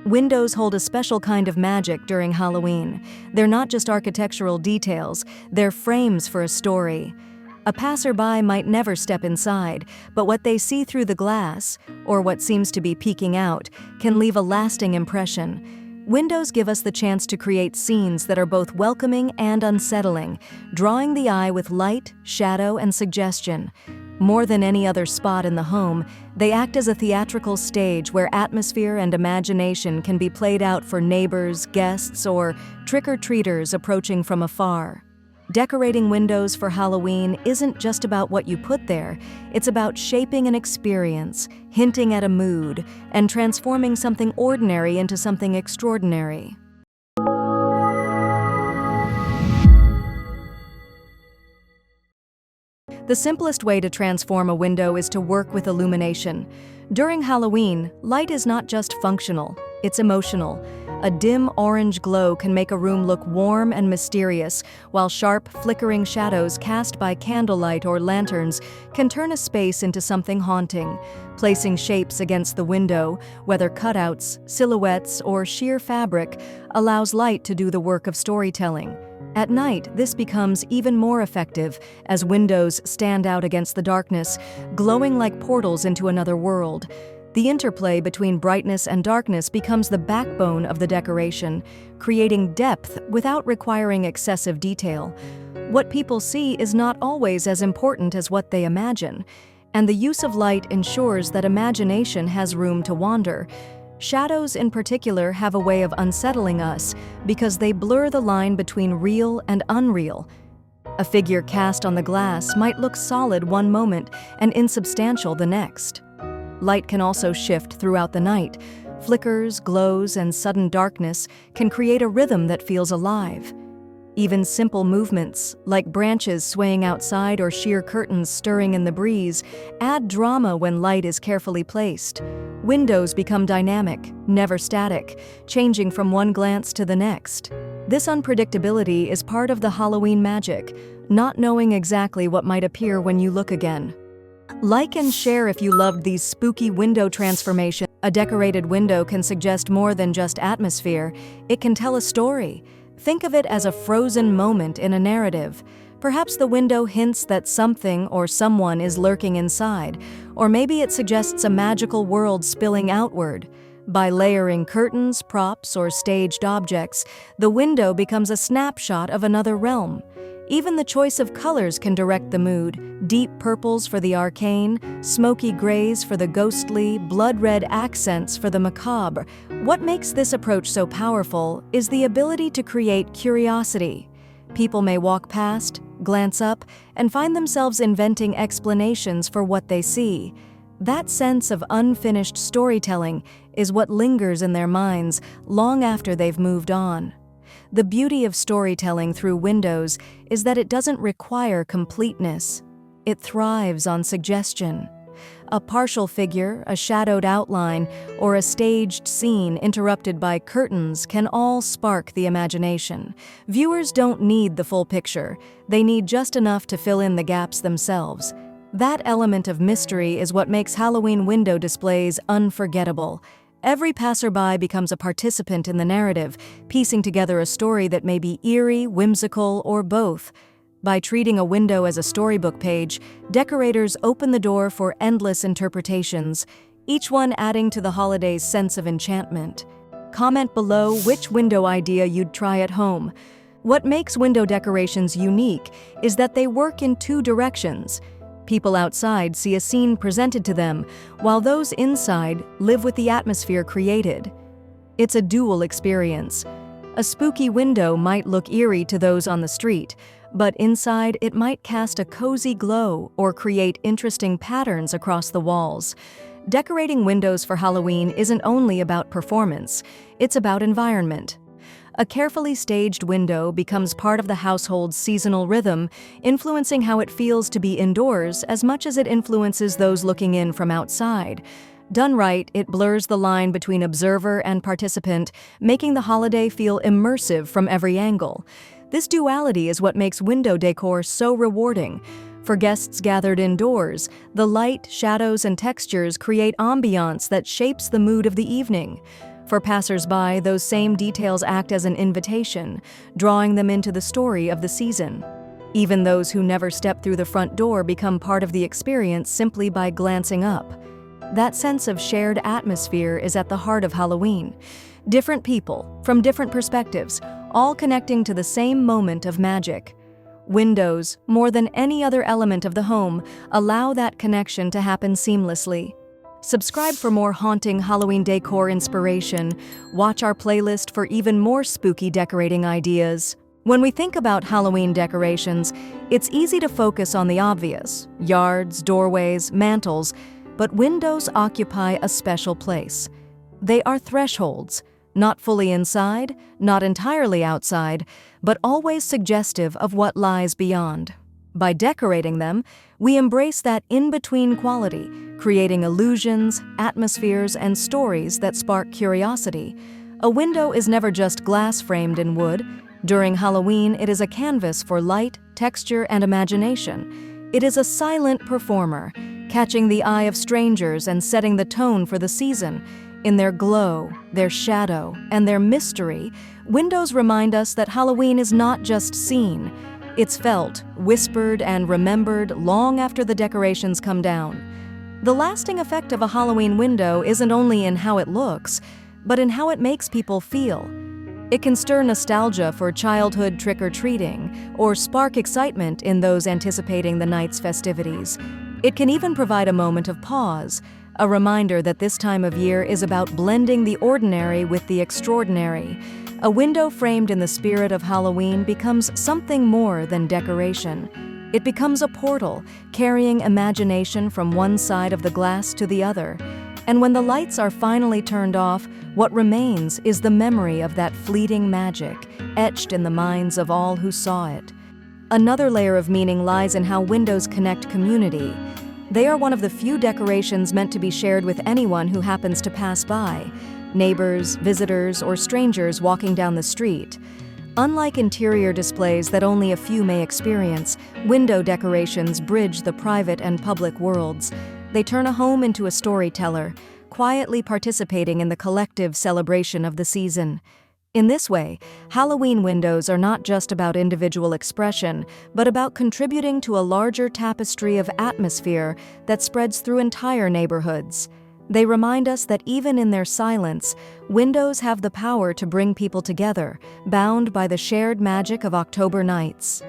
Windows hold a special kind of magic during Halloween. They're not just architectural details, they're frames for a story. A passerby might never step inside, but what they see through the glass, or what seems to be peeking out, can leave a lasting impression. Windows give us the chance to create scenes that are both welcoming and unsettling, drawing the eye with light, shadow, and suggestion. More than any other spot in the home, they act as a theatrical stage where atmosphere and imagination can be played out for neighbors, guests, or trick-or-treaters approaching from afar. Decorating windows for Halloween isn't just about what you put there, it's about shaping an experience, hinting at a mood, and transforming something ordinary into something extraordinary. The simplest way to transform a window is to work with illumination. During Halloween, light is not just functional, it's emotional. A dim orange glow can make a room look warm and mysterious, while sharp, flickering shadows cast by candlelight or lanterns can turn a space into something haunting. Placing shapes against the window, whether cutouts, silhouettes, or sheer fabric, allows light to do the work of storytelling. At night, this becomes even more effective as windows stand out against the darkness, glowing like portals into another world. The interplay between brightness and darkness becomes the backbone of the decoration, creating depth without requiring excessive detail. What people see is not always as important as what they imagine, and the use of light ensures that imagination has room to wander. Shadows in particular have a way of unsettling us because they blur the line between real and unreal. A figure cast on the glass might look solid one moment and insubstantial the next. Light can also shift throughout the night. Flickers, glows, and sudden darkness can create a rhythm that feels alive. Even simple movements, like branches swaying outside or sheer curtains stirring in the breeze, add drama when light is carefully placed. Windows become dynamic, never static, changing from one glance to the next. This unpredictability is part of the Halloween magic, not knowing exactly what might appear when you look again. Like and share if you loved these spooky window transformations. A decorated window can suggest more than just atmosphere. It can tell a story. Think of it as a frozen moment in a narrative. Perhaps the window hints that something or someone is lurking inside, or maybe it suggests a magical world spilling outward. By layering curtains, props, or staged objects, the window becomes a snapshot of another realm. Even the choice of colors can direct the mood: deep purples for the arcane, smoky grays for the ghostly, blood-red accents for the macabre. What makes this approach so powerful is the ability to create curiosity. People may walk past, glance up, and find themselves inventing explanations for what they see. That sense of unfinished storytelling is what lingers in their minds long after they've moved on. The beauty of storytelling through windows is that it doesn't require completeness. It thrives on suggestion. A partial figure, a shadowed outline, or a staged scene interrupted by curtains can all spark the imagination. Viewers don't need the full picture. They need just enough to fill in the gaps themselves. That element of mystery is what makes Halloween window displays unforgettable. Every passerby becomes a participant in the narrative, piecing together a story that may be eerie, whimsical, or both. By treating a window as a storybook page, decorators open the door for endless interpretations, each one adding to the holiday's sense of enchantment. Comment below which window idea you'd try at home. What makes window decorations unique is that they work in two directions. People outside see a scene presented to them, while those inside live with the atmosphere created. It's a dual experience. A spooky window might look eerie to those on the street, but inside it might cast a cozy glow or create interesting patterns across the walls. Decorating windows for Halloween isn't only about performance, it's about environment. A carefully staged window becomes part of the household's seasonal rhythm, influencing how it feels to be indoors as much as it influences those looking in from outside. Done right, it blurs the line between observer and participant, making the holiday feel immersive from every angle. This duality is what makes window decor so rewarding. For guests gathered indoors, the light, shadows, and textures create ambiance that shapes the mood of the evening. For passers-by, those same details act as an invitation, drawing them into the story of the season. Even those who never step through the front door become part of the experience simply by glancing up. That sense of shared atmosphere is at the heart of Halloween. Different people, from different perspectives, all connecting to the same moment of magic. Windows, more than any other element of the home, allow that connection to happen seamlessly. Subscribe for more haunting Halloween decor inspiration. Watch our playlist for even more spooky decorating ideas. When we think about Halloween decorations, it's easy to focus on the obvious: yards, doorways, mantels, but windows occupy a special place. They are thresholds, not fully inside, not entirely outside, but always suggestive of what lies beyond. By decorating them, we embrace that in-between quality, creating illusions, atmospheres, and stories that spark curiosity. A window is never just glass framed in wood. During Halloween, it is a canvas for light, texture, and imagination. It is a silent performer, catching the eye of strangers and setting the tone for the season. In their glow, their shadow, and their mystery, windows remind us that Halloween is not just seen. It's felt, whispered, and remembered long after the decorations come down. The lasting effect of a Halloween window isn't only in how it looks, but in how it makes people feel. It can stir nostalgia for childhood trick-or-treating, or spark excitement in those anticipating the night's festivities. It can even provide a moment of pause, a reminder that this time of year is about blending the ordinary with the extraordinary. A window framed in the spirit of Halloween becomes something more than decoration. It becomes a portal, carrying imagination from one side of the glass to the other. And when the lights are finally turned off, what remains is the memory of that fleeting magic, etched in the minds of all who saw it. Another layer of meaning lies in how windows connect community. They are one of the few decorations meant to be shared with anyone who happens to pass by: neighbors, visitors, or strangers walking down the street. Unlike interior displays that only a few may experience, window decorations bridge the private and public worlds. They turn a home into a storyteller, quietly participating in the collective celebration of the season. In this way, Halloween windows are not just about individual expression, but about contributing to a larger tapestry of atmosphere that spreads through entire neighborhoods. They remind us that even in their silence, windows have the power to bring people together, bound by the shared magic of October nights.